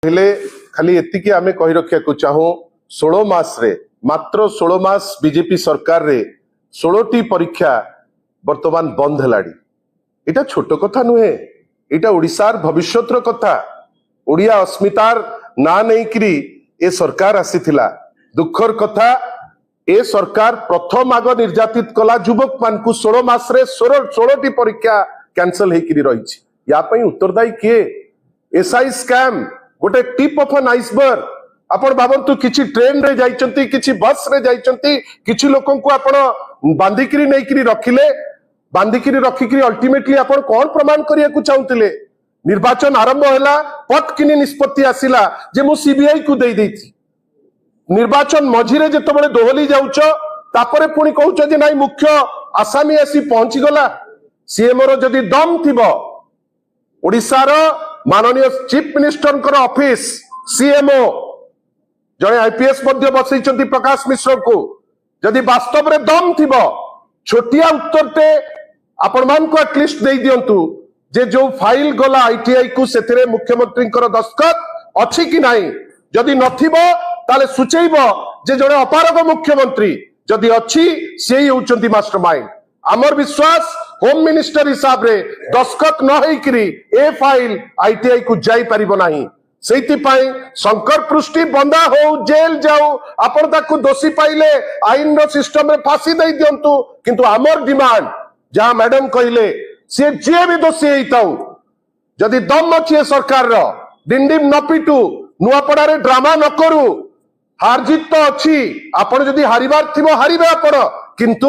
हेले खाली एतिकी आमे कहि रखिया को चाहू 16 मास रे मात्र 16 मास बीजेपी सरकार रे 16टी परीक्षा वर्तमान बंद हेलाड़ी। इटा छोट कथा नुहे, इटा ओडिसार भविष्यतर कथा। ओडिया अस्मितार ना नहीं करी ए सरकार आसीथिला। दुखर कथा ए सरकार प्रथम आग निर्यातित कला युवक मान को 16 मास रे 16टी परीक्षा कैंसल हेकरी रही। या पई उत्तरदायी किए? एसआई स्कैम गोटे टिप ऑफ एन आइसबर्ग। आपण भावंतु किछि ट्रेन रे जाइचंती, किछि बस रे जाइचंती, किछि लोकन को आपण बांधिकिरी नेकिरी रखिले, बांधिकिरी रखिकिरी अल्टीमेटली आपण कोन प्रमाण करिया को चाहुतिले? निर्वाचन आरंभ होला, पट किनी निष्पत्ति आसिला जे मु सीबीआई को देई देती। निर्वाचन मझिरे जेतबेले दोहली जाउछ तापरे पुणी कहउछ जे नाइ मुख्य आसामी आसी पहुंची गला। सीएम रो जदी दम थिबो, ओडिसार माननीय चीफ मिनिस्टर ऑफिस सीएमओ जड़े आईपीएस मध्य बसैचंती प्रकाश मिश्र को जदि वास्तव रे दम थिबो, छोटिया उत्तरते आपण मान को एटलिस्ट दे दियंतु जे जो फाइल गला आईटीआई को सेथिरे मुख्यमंत्री दस्तखत अछि कि नाही। जदि नथिबो ताले सुचैबो जे जड़े अपारग मुख्यमंत्री जदि अछि सेही होचंती मास्टरमाइंड। आमर विश्वास होम मिनिस्टर हिसाब रे दस्खत न होइकरी ए फाइल आईटीआई को जाई परिबो नाही। सेति पाई शंकर पृष्टि बंदा हो जेल जाऊ आपण ताकू दोषी पाइले आईन रो सिस्टम रे फांसी दे दियंतु। किंतु आमर डिमांड जहां मैडम कहिले से जे भी दोषी हेइताऊ जदि दम अछि सरकार रो डिंडिम न पिटू, नुआपड़ा रे ड्रामा न करू। हार जीत तो अछि, आपण जदि हारिबार थिबो हारिबे आपण, किंतु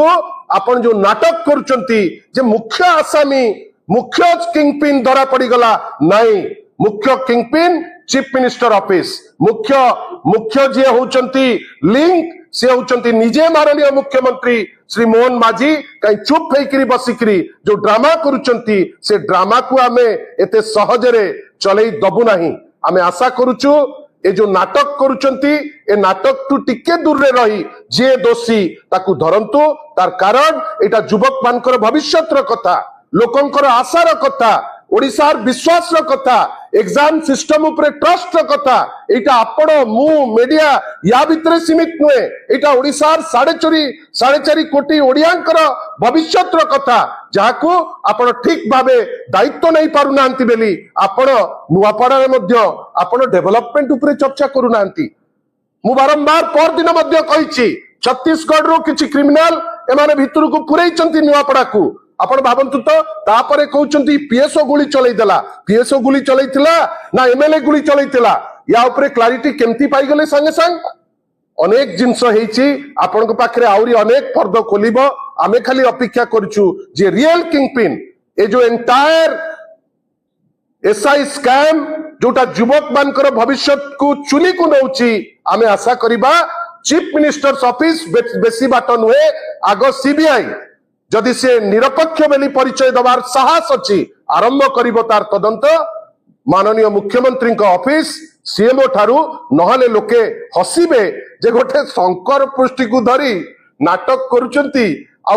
आपण जो नाटक करूचंती जे मुख्य आसामी मुख्य किंगपिन धरा पड़ी गला नहीं। मुख्य किंगपिन चीफ मिनिस्टर ऑफिस, मुख्य जे होचंती लिंक से होचंती निजे माननीय मुख्यमंत्री श्री मोहन माझी। कहीं चुप होइकरी बसिकरी जो ड्रामा करूचंती से ड्रामा को आमे एते सहजरे चलई दबु नाही। आमे आशा करूचु ए जो नाटक करूचंती ए नाटक टू टिके दूर रे रही जे दोषी ताकू धरंतु। तार कारण एटा युवक मानकर भविष्यतर कथा, लोकंकर आशार कथा, ओडिसार विश्वास कथा, एग्जाम सिस्टम उपरे ट्रस्ट कथा। एटा आपण मु मीडिया या भितरे सीमित नुहे, एटा ओडिसार 4.5 कोटी ओडियांकर भविष्यतर कथा जाहाकू आपण ठीक भाबे दायित्व नहीं पारु नांती बेली आपण नुआपड़ा रे मध्य आपण डेवलपमेंट उपरे चर्चा करू नांती। मु बारंबार पर दिन मध्य कहिछि छत्तीसगढ़ रो किछि क्रिमिनल एमाने भितर को पुरैचंती नुआपड़ा को। आपण भाबंतु तो तापरे कहउचंती पीएसओ गुली चलै देला, पीएसओ गुली चलैतिला ना एमएलए गुली चलैतिला, या उपरे क्लैरिटी केमती पाई गले संगे संग। अनेक जिंस हेइछि, आपण को पाखरे आउरी अनेक पर्द खोलिबो। आमे खाली अपेक्षा करछु जे रियल किंगपिन ए जो एंटायर एसआई स्कैम जोटा युवक मानकर भविष्य को चुली को नउछि, आमे आशा करिबा चीफ मिनिस्टर्स ऑफिस बेसी बाट नुहे, आग सीबीआई जदि से निरपेक्ष बेली परिचय दबार साहस अछि आरंभ करिबो तार तदंत माननीय मुख्यमंत्री ऑफिस सीएमओ ठारू। नहले लोके हसिबे जे गोटे शंकर पृष्टि को धरी नाटक करूचंती आ